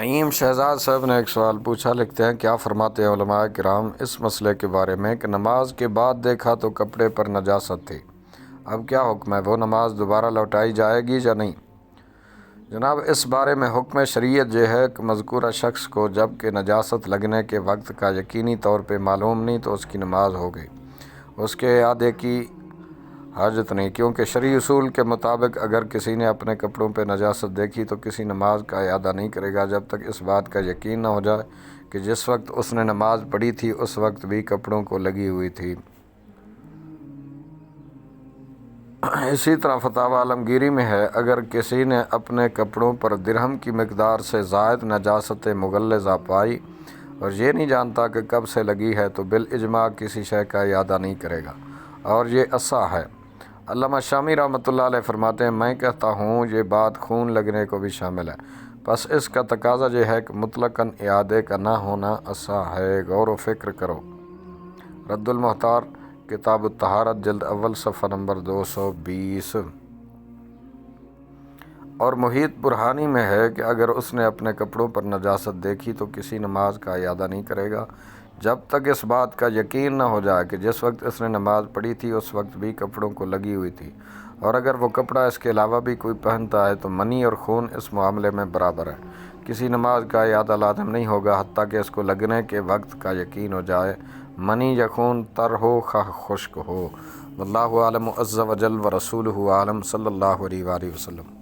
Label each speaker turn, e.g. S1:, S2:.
S1: نعیم شہزاد صاحب نے ایک سوال پوچھا، لکھتے ہیں کیا فرماتے ہیں علماء کرام اس مسئلے کے بارے میں کہ نماز کے بعد دیکھا تو کپڑے پر نجاست تھی، اب کیا حکم ہے؟ وہ نماز دوبارہ لوٹائی جائے گی یا نہیں؟ جناب، اس بارے میں حکم شریعت یہ ہے کہ مذکورہ شخص کو جب کہ نجاست لگنے کے وقت کا یقینی طور پہ معلوم نہیں تو اس کی نماز ہو گئی، اس کے اعادے کی حاجت نہیں، کیونکہ شرعی اصول کے مطابق اگر کسی نے اپنے کپڑوں پہ نجاست دیکھی تو کسی نماز کا اعادہ نہیں کرے گا جب تک اس بات کا یقین نہ ہو جائے کہ جس وقت اس نے نماز پڑھی تھی اس وقت بھی کپڑوں کو لگی ہوئی تھی۔ اسی طرح فتاوی عالمگیری میں ہے، اگر کسی نے اپنے کپڑوں پر درہم کی مقدار سے زائد نجاست مغلظہ پائی اور یہ نہیں جانتا کہ کب سے لگی ہے تو بالاجماع کسی شے کا اعادہ نہیں کرے گا، اور یہ اصح ہے۔ علامہ شامی رحمۃ اللہ علیہ فرماتے ہیں، میں کہتا ہوں یہ بات خون لگنے کو بھی شامل ہے، پس اس کا تقاضا یہ ہے کہ مطلقاً اعادے کا نہ ہونا اصح ہے۔ غور و فکر کرو۔ رد المحتار، کتاب الطہارت، جلد اول، صفحہ نمبر 220۔ اور محیط برہانی میں ہے کہ اگر اس نے اپنے کپڑوں پر نجاست دیکھی تو کسی نماز کا اعادہ نہیں کرے گا جب تک اس بات کا یقین نہ ہو جائے کہ جس وقت اس نے نماز پڑھی تھی اس وقت بھی کپڑوں کو لگی ہوئی تھی، اور اگر وہ کپڑا اس کے علاوہ بھی کوئی پہنتا ہے تو منی اور خون اس معاملے میں برابر ہے، کسی نماز کا اعادہ لازم نہیں ہوگا حتیٰ کہ اس کو لگنے کے وقت کا یقین ہو جائے، منی یا خون تر ہو خواہ خشک ہو۔ واللہ اعلم عز وجل ورسولہ اعلم، صلی اللہ علیہ وآلہ وسلم۔